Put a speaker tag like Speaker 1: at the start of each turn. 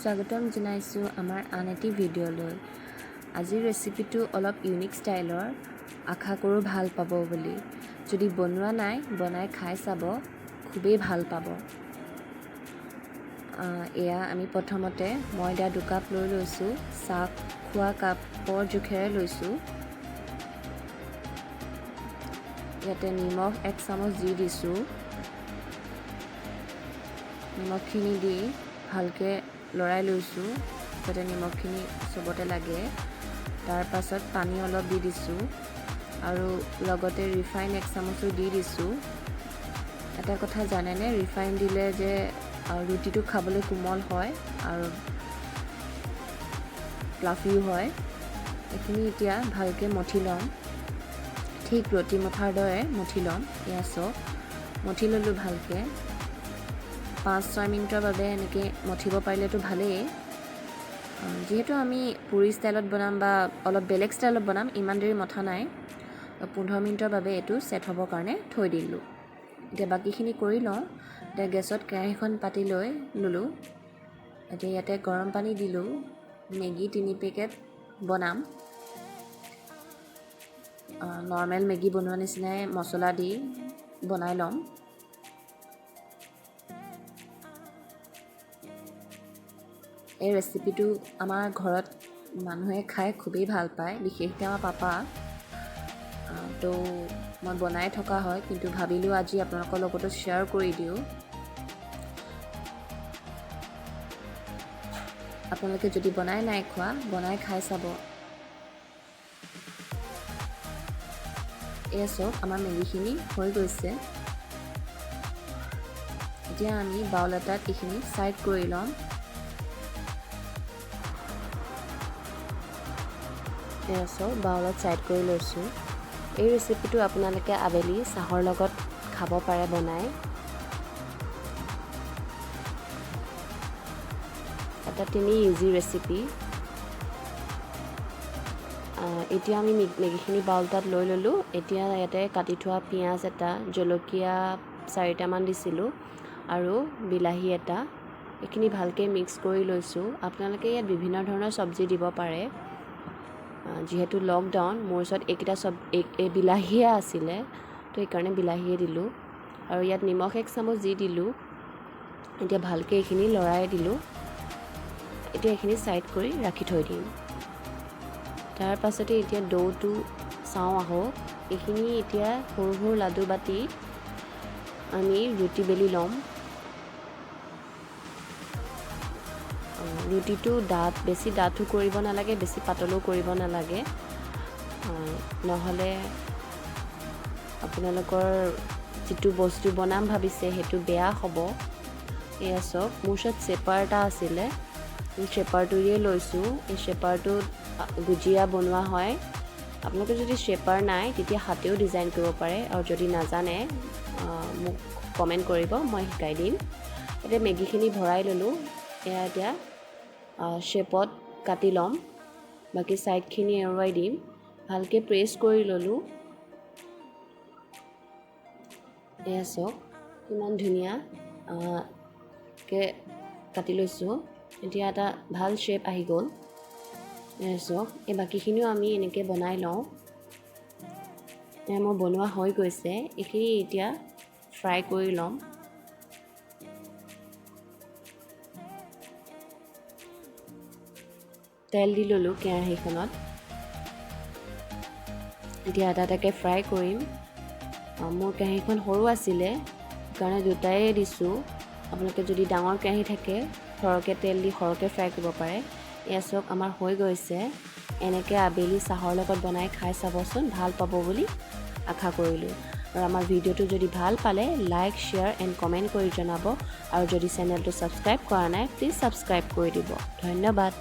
Speaker 1: স্বাগতম জনাইছোঁ আমাৰ আন এটি ভিডিঅ'লৈ। আজিৰ ৰেচিপিটো অলপ ইউনিক ষ্টাইলৰ, আশা কৰোঁ ভাল পাব বুলি। যদি বনোৱা নাই, বনাই খাই চাব, খুবেই ভাল পাব। এয়া আমি প্ৰথমতে ময়দা 2 কাপ লৈ লৈছোঁ, চাহ খোৱা কাপৰ জোখেৰে লৈছোঁ। ইয়াতে নিমখ 1 চামুচ দি দিছোঁ। নিমখখিনি দি ভালকৈ লৰাই লৈছোঁ যাতে নিমখখিনি চবতে লাগে। তাৰ পাছত পানী অলপ দি দিছোঁ আৰু লগতে ৰিফাইন 1 চামুচো দি দিছোঁ। এটা কথা জানেনে, ৰিফাইন দিলে যে ৰুটিটো খাবলৈ কোমল হয় আৰু ফ্লাফিও হয়। এইখিনি এতিয়া ভালকৈ মঠি ল'ম, ঠিক ৰুটি মঠাৰ দৰে মঠি ল'ম। এয়া চব মঠি ল'লোঁ ভালকৈ। 5-6 মিনিটৰ বাবে এনেকৈ মঠিব পাৰিলেতো ভালেই। যিহেতু আমি পুৰি ষ্টাইলত বনাম বা অলপ বেলেগ ষ্টাইলত বনাম, ইমান দেৰি মঠা নাই। 15 মিনিটৰ বাবে এইটো ছেট হ'বৰ কাৰণে থৈ দিলোঁ। এতিয়া বাকীখিনি কৰি লওঁ। এতিয়া গেছত কেৰাহীখন পাতি লৈ ল'লোঁ। এতিয়া ইয়াতে গৰম পানী দিলোঁ। মেগী 3 পেকেট বনাম। নৰ্মেল মেগী বনোৱা নিচিনাই মছলা দি বনাই ল'ম। এই ৰেচিপিটো আমাৰ ঘৰত মানুহে খাই খুবেই ভাল পায়, বিশেষকৈ আমাৰ পাপা। তো মই বনাই থকা হয়, কিন্তু ভাবিলোঁ আজি আপোনালোকৰ লগতো শ্বেয়াৰ কৰি দিওঁ। আপোনালোকে যদি বনাই নাই খোৱা, বনাই খাই চাব। এয়া চব আমাৰ মেগীখিনি হৈ গৈছে। এতিয়া আমি বাউল এটাত এইখিনি ছাইড কৰি ল'ম। এয়া চব বাউলত ছাইড কৰি লৈছোঁ। এই ৰেচিপিটো আপোনালোকে আবেলি চাহৰ লগত খাব পাৰে বনাই। এটা তিনি ইজি ৰেচিপি। এতিয়া আমি মেগীখিনি বাউল এটাত লৈ ল'লোঁ। এতিয়া ইয়াতে কাটি থোৱা পিঁয়াজ এটা, জলকীয়া 4টামান দিছিলোঁ আৰু বিলাহী এটা, এইখিনি ভালকৈ মিক্স কৰি লৈছোঁ। আপোনালোকে ইয়াত বিভিন্ন ধৰণৰ চব্জি দিব পাৰে। যিহেতু লকডাউন, মোৰ ওচৰত এই বিলাহীয়ে আছিলে, তো সেইকাৰণে বিলাহীয়ে দিলোঁ। আৰু ইয়াত নিমখ 1 চামুচ দি দিলোঁ। এতিয়া ভালকৈ এইখিনি লৰাই দিলোঁ। এতিয়া এইখিনি ছাইড কৰি ৰাখি থৈ দিম। তাৰ পাছতে এতিয়া ডৌটো চাওঁ আহক। এইখিনি এতিয়া সৰু সৰু লাডু বাতি আমি ৰুটি বেলি ল'ম। ৰুটিটো বেছি ডাঠো কৰিব নালাগে, বেছি পাতলো কৰিব নালাগে, নহ'লে আপোনালোকৰ যিটো বস্তু বনাম ভাবিছে সেইটো বেয়া হ'ব। এয়া চব মোৰ ওচৰত শ্বেপাৰ এটা আছিলে, এই শ্বেপাৰটোৰে লৈছোঁ। এই শ্বেপাৰটোত গুজিয়া বনোৱা হয়। আপোনালোকে যদি শ্বেপাৰ নাই, তেতিয়া হাতেও ডিজাইন কৰিব পাৰে, আৰু যদি নাজানে মোক কমেণ্ট কৰিব, মই শিকাই দিম। এতিয়া মেগীখিনি ভৰাই ল'লোঁ। এয়া এতিয়া শ্বেপত কাটি ল'ম। বাকী ছাইডখিনি এৰুৱাই দিম। ভালকৈ প্ৰেছ কৰি ল'লোঁ। এয়া চাওক কিমান ধুনীয়াকৈ কাটি লৈছোঁ। এতিয়া এটা ভাল শ্বেপ আহি গ'ল। এয়া চাওক, এই বাকীখিনিও আমি এনেকৈ বনাই লওঁ। মোৰ বনোৱা হৈ গৈছে। এইখিনি এতিয়া ফ্ৰাই কৰি ল'ম। তেল দি ল'লোঁ কেৰাহীখনত। এতিয়া এটা এটাকৈ ফ্ৰাই কৰিম। মোৰ কেৰাহীখন সৰু আছিলে, সেইকাৰণে 2টাই দিছোঁ। আপোনালোকে যদি ডাঙৰ কেৰাহী থাকে, সৰহকৈ তেল দি সৰহকৈ ফ্ৰাই কৰিব পাৰে। এয়া চাওক আমাৰ হৈ গৈছে। এনেকৈ আবেলি চাহৰ লগত বনাই খাই চাবচোন, ভাল পাব বুলি আশা কৰিলোঁ। আৰু আমাৰ ভিডিঅ'টো যদি ভাল পালে লাইক, শ্বেয়াৰ এণ্ড কমেণ্ট কৰি জনাব। আৰু যদি চেনেলটো ছাবস্ক্ৰাইব কৰা নাই, প্লিজ ছাবস্ক্ৰাইব কৰি দিব। ধন্যবাদ।